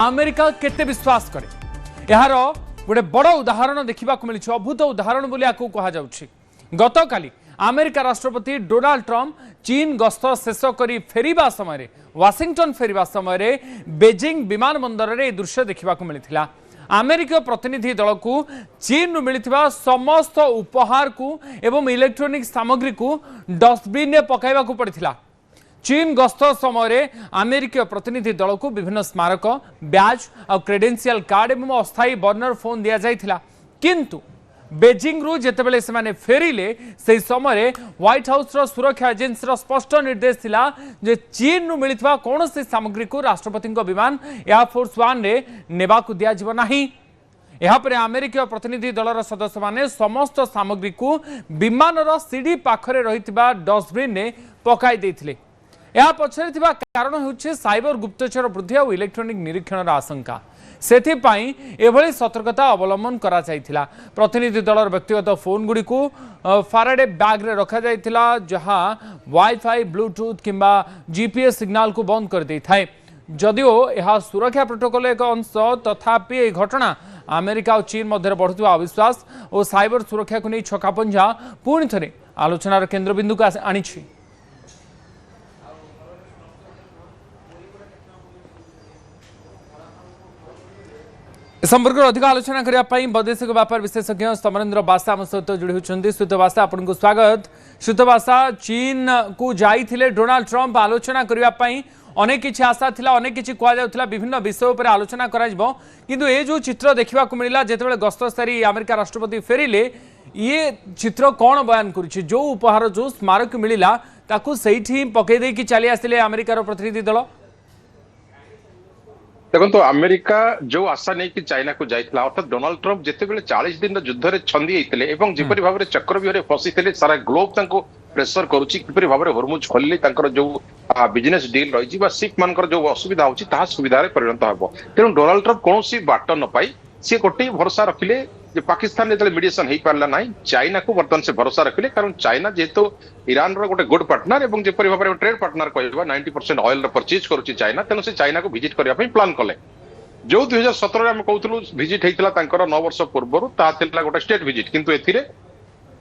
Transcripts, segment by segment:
America केते विश्वास करे यार गोटे बड़ उदाहरण देखा मिली अभूत उदाहरण बोली आपको कहुच्छी। गतकाली अमेरिका राष्ट्रपति डोनाल्ड ट्रंप चीन गस्त शेष कर फेरिबा समय वाशिंगटन फेरिबा समय बेजिंग विमान बंदर में दृश्य देखा मिलता। अमेरिका प्रतिनिधि दल को चीन मिलता समस्त उपहार को एवं इलेक्ट्रोनिक सामग्री को डस्टबिन में पकाइबा पड़ता। चीन गस्त समय अमेरिका प्रतिनिधि दल को विभिन्न स्मारक बैज और क्रेडेंशियल कार्ड एवं अस्थायी बर्नर फोन दि जाइथिला। किंतु बेजिंग रु जेतेबेले सेमाने फेरिले से समय व्हाइट हाउस रो सुरक्षा एजेंसी रो स्पष्ट निर्देश थिला जे चीन रु मिलितवा कोनोसी सामग्री को राष्ट्रपति विमान एयरफोर्स वन रे नेबा को दिया जिवो नाही। यापर अमेरिका प्रतिनिधि दलर सदस्य माने समस्त सामग्री को विमान रो सीढ़ी पाखरे रहितबा डस्टबिन ने पकाई देथिले। या पछरे थिबा कारण होछि साइबर गुप्तचर वृद्धि और इलेक्ट्रोनिक निरीक्षण आशंका। सेथिपाई एभली सतर्कता अवलंबन करा जायथिला। प्रतिनिधि दलर व्यक्तिगत फोन गुडी को फाराडे बैग रे रखा जायथिला जहां वाईफाई ब्लूटूथ किंबा जीपीएस सिग्नल को बंद कर दै थाए। जदिओ यह सुरक्षा प्रोटोकॉल एक अंश तथापि यह घटना अमेरिका और चीन मध्य बढ़ुवा अविश्वास और साइबर सुरक्षा को नहीं छकापंझा पुणी थे आलोचनार केन्द्रबिंदु को आनी। संपर्क अधिक आलोचना करने वैदेशिक व्यापार विशेषज्ञ समरेन्द्र बासा आम सहित जोड़ी होती। श्रुत बासा आपको स्वागत। श्रुत बासा चीन को जाइए डोनाल्ड ट्रंप आलोचना करने अनेक किसी आशा थिला अनेक किसी कहुला विभिन्न विषय पर आलोचना किंतु ये जो चित्र देखा मिलला जिते गस्त सारी अमेरिका राष्ट्रपति फेरिले ये चित्र कौन बयान करुच्ची जो उपहार जो स्मारक मिलला ताकू सही पकईदे चली आसिले अमेरिकार प्रतिनिधि दल। देखो अमेरिका जो आशा नहीं कि चाइना को जाइला अर्थात डोनाल्ड ट्रंप जितेबाला 40 दिन युद्ध में छंदी होते जिपरि भाव में चक्रव्यूह फसी सारा ग्लोब प्रेसर करुच्ची किपरि भाव में हरमुज खोलिले जो बिजनेस डील रही सिख मान जो असुविधा होची ताहा सुविधा परिणत हो। तेणु डोनाल्ड ट्रंप कौन बाट न पाई सी गोटे भरोसा रखिले पाकिस्तान जो मीडिएशन हो पारा ना चाइना को बर्तमान से भरोसा रखिले कारण चाइना जेहेतु ईरान गोटे गुड पार्टनर और जपरी भाव में ट्रेड पार्टनर कह 90% ऑयल परचेज करुच्ची चाइना तेणु से चाइना को विजिट करने प्लान कले जो 2017 में कहूँ विजिट होता 9 वर्ष पूर्व गोटे स्टेट विजिट किंतु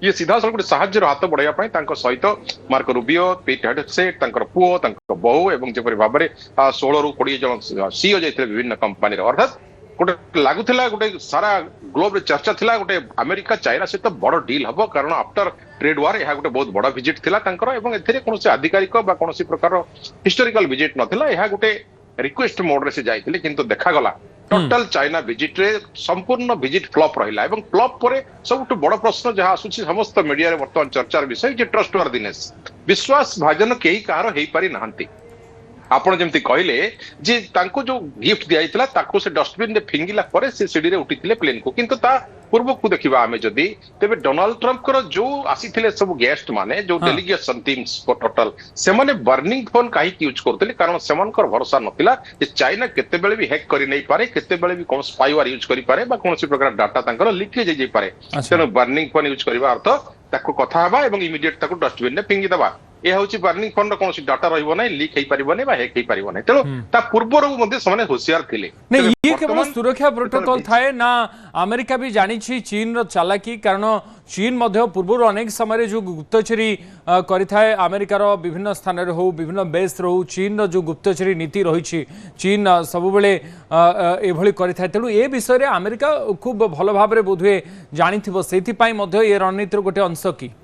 ये सीधा सब गोटे साहाଯ୍यर हाथ बढ़ाई सहित मार्को रूबियो पीट हेडसेट पुओ बहु और जपरी भाव में 16 ରୁ 20 जन सीईओ जाते विभिन्न कंपानी अर्थात गोटे लगुला गोटे सारा ग्लोब रे चर्चा थिला गोटे अमेरिका चाइना सहित बड़ डील हम कारण आफ्टर ट्रेड वार यह गोटे बहुत बड़ विजिट थिला एवं एथिरे कोनोसी आधिकारिक बा कोनोसी प्रकार हिस्टोरिकल विजिट नथिला यह गोटे रिक्वेस्ट मोड रे से जाइथिले किंतु देखा गला टोटल चाइना विजिट रे संपूर्ण विजिट फ्लॉप रहिला एवं फ्लॉप परे सबटु बड़ प्रश्न जहां आसुची समस्त मीडिया रे वर्तमान चर्चार विषय जे ट्रस्टवर्दीनेस विश्वास भाजन केही कहार हेई पारि नाहंती। आपण जमती कहले जे तांको जो गिफ्ट दिया जाइतला ताको से डस्टबिन रे फिंगिला परे से सीडी रे उठिथिले प्लेन को किंतु ता पूर्व को देखिबा आमे जदी तेबे डोनाल्ड ट्रंप कर जो आसीथिले सब गेस्ट माने जो डेलीगेशन टीम्स को टोटल से माने बर्निंग फोन काहे यूज करथले कारण सेमन कर भरोसा नथिला जे चाइना केते बेले भी हैक करि नै पारे केते बेले भी कोन स्पाईवेयर यूज करि पारे बा कोनसी प्रकार डाटा तांकर लीकेज जाई पारे तेनो बर्निंग फोन यूज करबा अर्थ ताको कथा हबा एवं इमीडिएट ताको डस्टबिन रे फिंगी दबा यह हूँ बर्निंग फोन कौन डाटा रहा लीक हो पारे हैक हो पारे तेणु ता पूर्व से होशियार थे ये केवल सुरक्षा प्रोटोकॉल थाए ना अमेरिका भी जानी चीन रो चालाकी कारण चीन पूर्व अनेक समय जो गुप्तचरी करें अमेरिकार विभिन्न स्थान हो विभिन्न बेस रो चीन रो जो गुप्तचरी नीति रही चीन सब बेले एभली करें तेणु ए विषय में अमेरिका खूब भल भाव में बोधे जानी से ये रणनीतिर गोटे अंश कि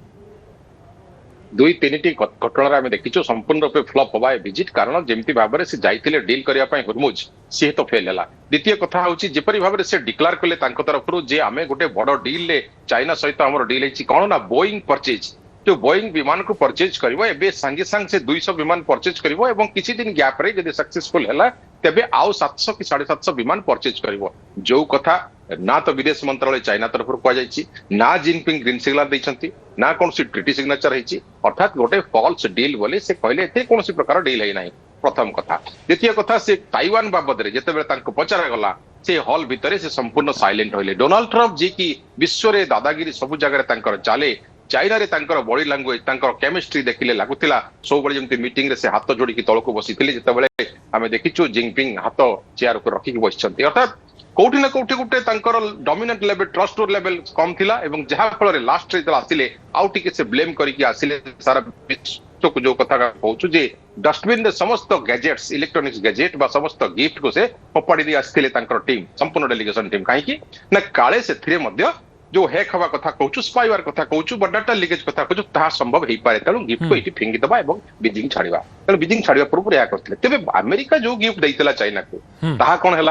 2-3 घटना देखीचु संपूर्ण रूपे फ्लॉप हवा विजिट कारण जमती भाव में से जाइए डील करने हुरमुज सी तो फेल है। द्वितीय कथा हूँ जिपरि भाव में से डिक्लेयर कले तरफ जे आम गोटे बड़ डील चाइना सहित आम डील कौन ना बोइंग परचेज जो बोइंग विमान को परचेज कर सांगे सांगे से 200 विमान परचेज कर किसी दिन गैप रे जब सक्सेसफुल है तेबे आउ 700 कि 750 विमान परचेज कर जो कथा ना तो विदेश मंत्रालय चाइना तरफ कहुई ना जिनपिंग ग्रीन सिग्नल देती ना कौन ट्रिटी सिग्नेचर होती अर्थात गोटे फॉल्स डील बोले से कहले कौन प्रकार डील है ना प्रथम कथा। द्वितीय कथा से ताइवान बाबद जिते पचरा गला से हॉल भितर से संपूर्ण साइलेंट होइले। डोनाल्ड ट्रंप जी की विश्व रे दादागिरी सब जगह चले ଚାଇନା ରେ ତାଙ୍କର ବଡି ଲାଙ୍ଗୁଏଜ ତାଙ୍କର କେମିଷ୍ଟ୍ରି ଦେଖିଲେ ଲାଗୁଥିଲା ସବୁବେଳେ ଯେମିତି ମିଟିଂ ରେ ସେ ହାତ ଯୋଡିକି ତଳକୁ ବସିଥିଲେ ଯେତେବେଳେ ଆମେ ଦେଖିଛୁ ଜିନପିଙ୍ଗ ହାତ ଚେୟାର ଉପରେ ରଖିକି ବସିଛନ୍ତି ଅର୍ଥାତ କୋଉଠି ନା କୋଉଠି ଗୋଟେ ତାଙ୍କର ଡମିନେଣ୍ଟ ଲେଭେଲ ଟ୍ରଷ୍ଟ ଲେଭେଲ କମ ଥିଲା ଏବଂ ଯାହା ଫଳରେ ଲାଷ୍ଟ ଯେତେବେଳେ ଆସିଲେ ଆଉ ଟିକେ ସେ ବ୍ଲେମ କରିକି ଆସିଲେ ସାରା ବିଶ୍ୱକୁ ଯୋଉ କଥା କହୁଛୁ ଯେ ଡଷ୍ଟବିନ ରେ ସମସ୍ତ ଗ୍ୟାଜେଟ୍ସ ଇଲେକ୍ଟ୍ରୋନିକ୍ସ ଗ୍ୟାଜେଟ ବା ସମସ୍ତ ଗିଫ୍ଟ କୁ ସେ ଫୋପାଡ଼ି ଦେଇ ଆସିଥିଲେ ତାଙ୍କର ଟିମ୍ ସମ୍ପୂର୍ଣ୍ଣ ଡେଲିଗେସନ ଟିମ୍ କାହିଁକି ନା କାଳେ ସେଥିରେ ମଧ୍ୟ जो हैक हवा कथा कहूँ स्पाइवार कथा कहूँ बा डाटा लिकेज कथा कहूँ ताहा संभव हो पारे तेणु गिफ्ट को ये फिंगी दबा और बीजिंग छाड़ा तेणु बीजिंग छाड़ा पूर्व यह करते तेज अमेरिका जो गिफ्ट देता चाइना को ताहा कौन है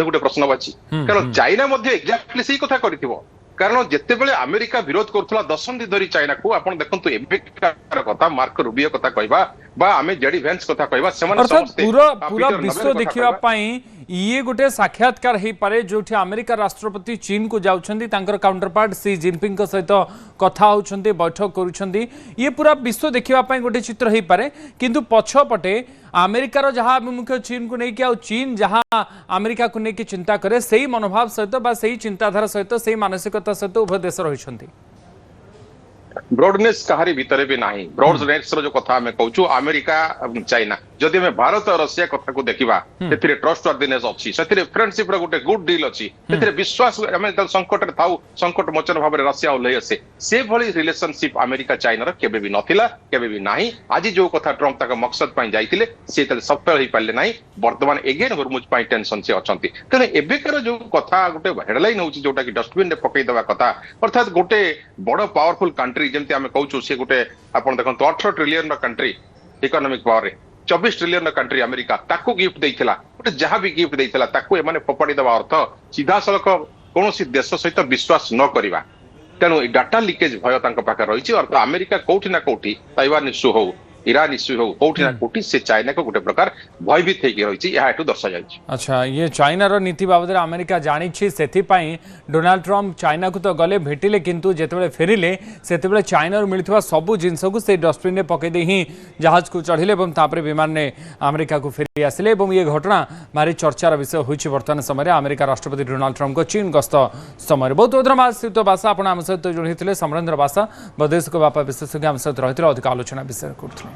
गोटे प्रश्नवाची कारण चाइना एक्जाक्टली से कथा कर कारण जितेबाला अमेरिका विरोध करुला दशंधि धरी चाइना को आप देखो एबिकार कथा मार्को रूबियो कथा कहवा आम जेडी भेन्स कथा कहवा पूरा विश्व देखा ये गोटे साक्षात्कार हो पारे जो अमेरिका राष्ट्रपति चीन को जाउछंदी तांकर काउंटरपार्ट सी जिनपिंग को सहित कथा होउछंदी बैठक करूछंदी ये पूरा विश्व देखा गोटे चित्र हो पारे किंतु पछपटे अमेरिकार जहाँ आभिमुख्य चीन को लेकिन आ चीन जहाँ अमेरिका को लेकिन चिंता करे से मनोभाव सहित बा से चिंताधारा सहित से मानसिकता सहित उभय देश रही ब्रॉडनेस कहारी भीतर भी नहीं ब्रॉडनेस जो कथा हमें कहूँ अमेरिका चाइना जदि हमें भारत और रशिया कथा को देखा ट्रस्ट वर्दीनेस अच्छी से फ्रेंडशिप गोटे गुड डील अच्छी विश्वास आम संकट था संकट मोचन भाव में रशिया ओह्लई आसे से भली रिलेशनशिप अमेरिका चाइनार केबे भी नथिला केबे भी नाही आज जो कथा ट्रम्प तक मकसद पाई जाइतिले से सफल हो पारे ना बर्तमान एगेन हरमुज पाई टेंशन से अच्छा तेणु एबेकार जो कथा गोटे हेडलाइन होची जोटा कि डस्टबिन रे पकई देवा कथा अर्थात गोटे बड़ पावरफुल कंट्री जमती आम कहूँ सी गोटे आप देखो 18 ट्रिलियन कंट्री इकोनॉमिक पावर रे 24 ट्रिलियन कंट्री अमेरिका ताकू गिफ्ट देइथिला गोटे जहाँ भी गिफ्ट देइथिला ताकू एमाने फोपाड़ी देवा अर्थ सीधा सड़क कौन देश सहित विश्वास न करिबा तेणु डाटा लिकेज भय तांको पाखे रही अर्थ अमेरिका कोठी ना कोठी ताइवान इश्यू हो ईरान इश्यू हो कोठी ना कोठी से चाइना को गोटे प्रकार भयभीत होगी रही है दर्शा जाए। अच्छा ये चाइनार नीति बाबद अमेरिका जानी से डोनाल्ड ट्रम्प चाइना को तो गले भेटिले किंतु जितेबाला फेरिले से चाइना मिलता सबू जिनस को से डस्टबिन में पकईदे ही जहाज को चढ़िले और विमान ने अमेरिका को फेरी आसिले ये घटना भारी चर्चार विषय होती बर्तमान समय अमेरिका राष्ट्रपति डोनाल्ड ट्रम्प को चीन गस्त समय बहुत बहुत बासा आप सहित जोड़ी समरेन्द्र बासा वैदेशिक व्यापार विशेषज्ञ आम सहित रही अधिक आलोचना विषय करते।